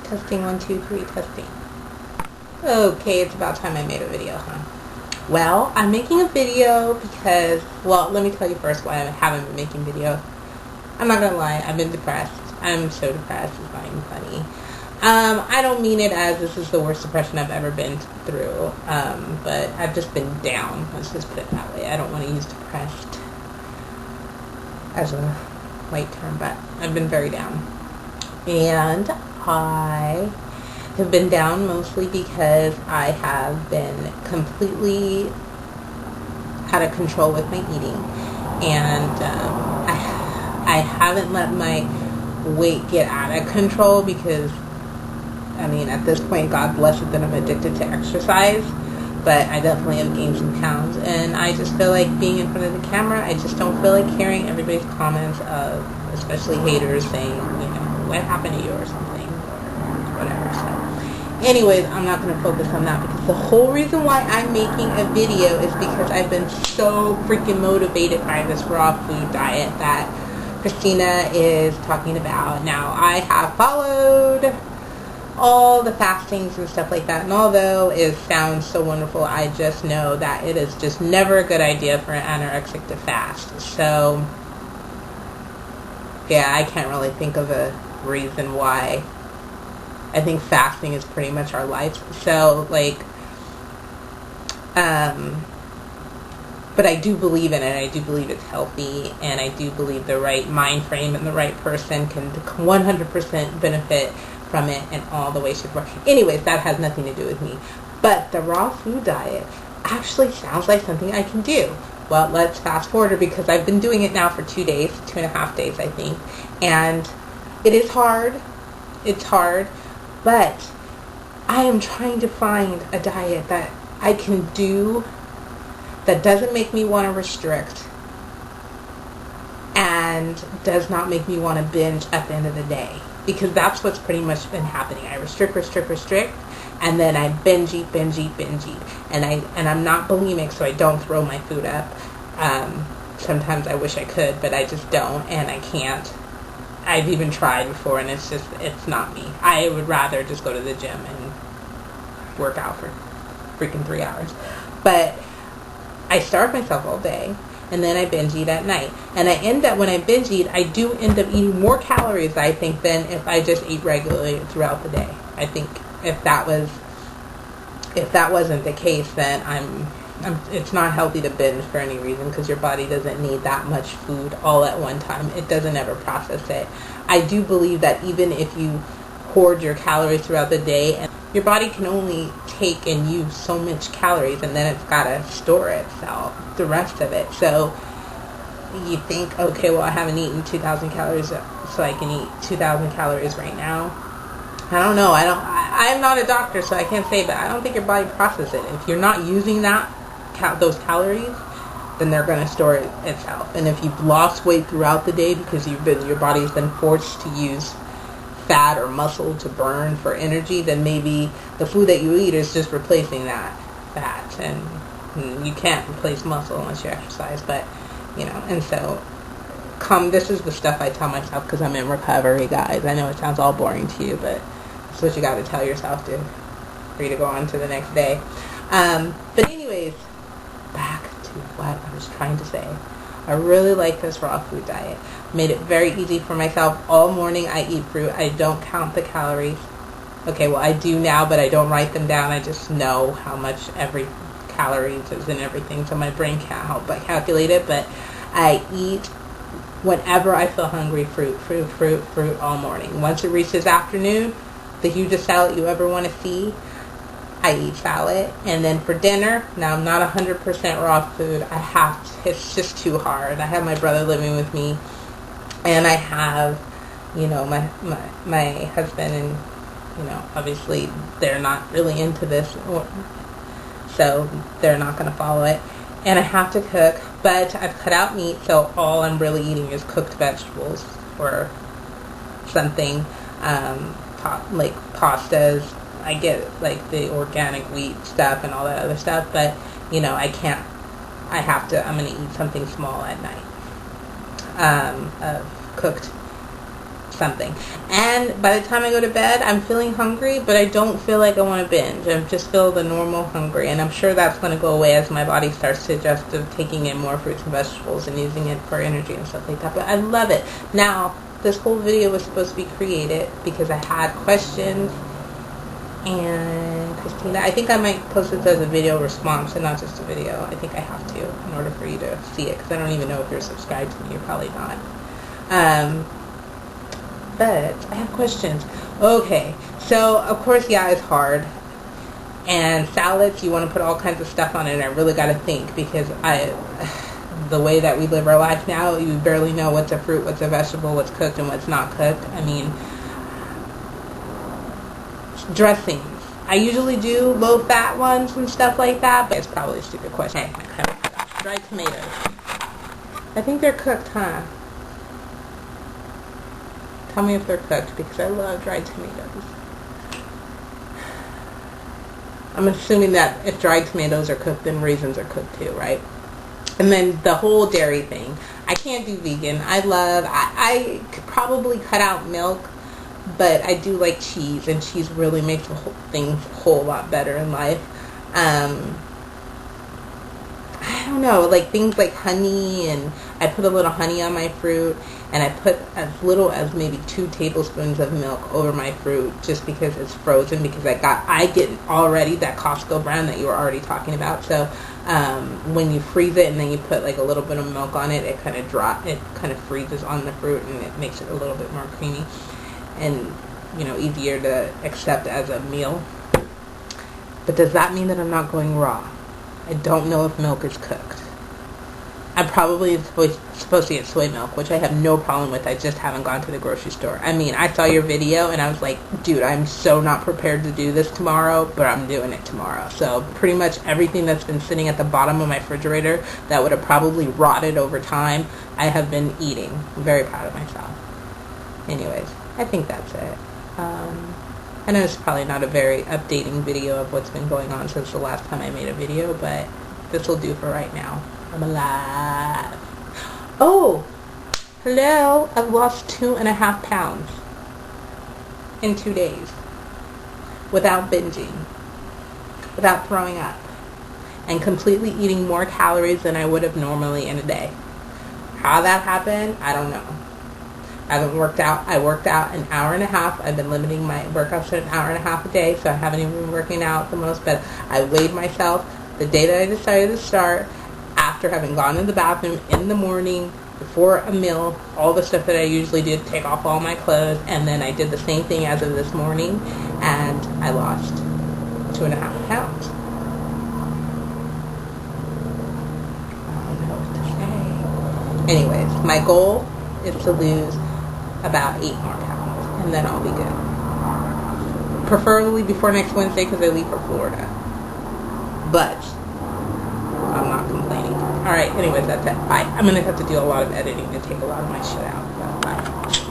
Testing 1, 2, 3, testing. Okay, it's about time I made a video, huh? Well, I'm making a video because, well, let me tell you first why I haven't been making videos. I'm not gonna lie, I've been depressed. I'm so depressed, it's not even funny. I don't mean it as this is the worst depression I've ever been through, but I've just been down. Let's just put it that way. I don't want to use depressed as a white term, but I've been very down. And I have been down mostly because I have been completely out of control with my eating. And I haven't let my weight get out of control because, I mean, at this point, God bless it that I'm addicted to exercise, but I definitely have gained some pounds, and I just feel like being in front of the camera, I just don't feel like hearing everybody's comments of, especially haters saying, you know, what happened to you or something, or whatever. So anyways, I'm not going to focus on that because the whole reason why I'm making a video is because I've been so freaking motivated by this raw food diet that Christina is talking about. Now, I have followed all the fastings and stuff like that, and although it sounds so wonderful, I just know that it is just never a good idea for an anorexic to fast. So yeah, I can't really think of a reason why. I think fasting is pretty much our life. So like but I do believe in it. I do believe it's healthy, and I do believe the right mind frame and the right person can 100% benefit from it in all the ways, shape, or form. Anyways, that has nothing to do with me. But the raw food diet actually sounds like something I can do. Well, let's fast forward because I've been doing it now for 2 days, 2.5 days, I think. And it is hard. It's hard. But I am trying to find a diet that I can do that doesn't make me want to restrict and does not make me want to binge at the end of the day. Because that's what's pretty much been happening. I restrict, and then I binge eat. And I'm not bulimic, so I don't throw my food up. Sometimes I wish I could, but I just don't, and I can't. I've even tried before, and it's not me. I would rather just go to the gym and work out for freaking 3 hours. But I starve myself all day, and then I binge eat at night. And I end up, when I binge eat, I do end up eating more calories, I think, than if I just eat regularly throughout the day. I think if that wasn't the case, then it's not healthy to binge for any reason, because your body doesn't need that much food all at one time. It doesn't ever process it. I do believe that even if you hoard your calories throughout the day, and your body can only take and use so much calories, and then it's got to store itself, the rest of it. So you think, okay, well, I haven't eaten 2,000 calories, so I can eat 2,000 calories right now. I don't know. I'm not a doctor, so I can't say, but I don't think your body processes it. If you're not using those calories, then they're going to store it itself. And if you've lost weight throughout the day because your body's been forced to use fat or muscle to burn for energy, then maybe the food that you eat is just replacing that fat. And you can't replace muscle unless you exercise, but, you know, and so this is the stuff I tell myself because I'm in recovery, guys. I know it sounds all boring to you, but it's what you got to tell yourself for you to go on to the next day. But anyways, back to what I was trying to say. I really like this raw food diet. Made it very easy for myself. All morning I eat fruit. I don't count the calories. Okay, well, I do now, but I don't write them down. I just know how much every calories is and everything, so my brain can't help but calculate it. But I eat, whenever I feel hungry, fruit all morning. Once it reaches afternoon, the hugest salad you ever want to see, I eat salad. And then for dinner, now I'm not 100% raw food. It's just too hard. I have my brother living with me, and I have, you know, my husband, and, you know, obviously they're not really into this, so they're not going to follow it. And I have to cook, but I've cut out meat, so all I'm really eating is cooked vegetables or something, like pastas. I get like the organic wheat stuff and all that other stuff, but, you know, I'm going to eat something small at night, of cooked something. And by the time I go to bed, I'm feeling hungry, but I don't feel like I want to binge. I just feel the normal hungry, and I'm sure that's going to go away as my body starts to adjust to taking in more fruits and vegetables and using it for energy and stuff like that. But I love it. Now, this whole video was supposed to be created because I had questions, and Christina, I think I might post this as a video response and not just a video. I think I have to in order for you to see it, because I don't even know if you're subscribed to me. You're probably not. But I have questions. Okay, so of course, yeah, it's hard. And salads, you want to put all kinds of stuff on it, and I really got to think, because the way that we live our life now, you barely know what's a fruit, what's a vegetable, what's cooked, and what's not cooked. I mean, dressings. I usually do low-fat ones and stuff like that, but it's probably a stupid question. Okay. Dried tomatoes. I think they're cooked, huh? Tell me if they're cooked, because I love dried tomatoes. I'm assuming that if dried tomatoes are cooked, then raisins are cooked too, right? And then the whole dairy thing. I can't do vegan. I could probably cut out milk, but I do like cheese, and cheese really makes things a whole lot better in life. I don't know, like things like honey, and I put a little honey on my fruit, and I put as little as maybe 2 tablespoons of milk over my fruit, just because it's frozen, because I get already that Costco brand that you were already talking about. So when you freeze it and then you put like a little bit of milk on it, it kind of freezes on the fruit, and it makes it a little bit more creamy and, you know, easier to accept as a meal. But does that mean that I'm not going raw? I don't know if milk is cooked. I'm probably supposed to get soy milk, which I have no problem with. I just haven't gone to the grocery store. I mean, I saw your video and I was like, dude, I'm so not prepared to do this tomorrow, but I'm doing it tomorrow. So pretty much everything that's been sitting at the bottom of my refrigerator that would have probably rotted over time, I have been eating. I'm very proud of myself. Anyways, I think that's it. I know it's probably not a very updating video of what's been going on since the last time I made a video, but this will do for right now. I'm alive. Oh, hello. I've lost 2.5 pounds in 2 days without binging, without throwing up, and completely eating more calories than I would have normally in a day. How that happened, I don't know. I haven't worked out. I worked out an hour and a half. I've been limiting my workouts to an hour and a half a day, so I haven't even been working out the most, but I weighed myself the day that I decided to start, after having gone to the bathroom in the morning, before a meal, all the stuff that I usually do, take off all my clothes, and then I did the same thing as of this morning, and I lost 2.5 pounds. I don't know what to say. Anyways, my goal is to lose about 8 more pounds, and then I'll be good. Preferably before next Wednesday, because I leave for Florida. But I'm not complaining. Alright, anyways, that's it. Bye. I'm going to have to do a lot of editing to take a lot of my shit out. Bye.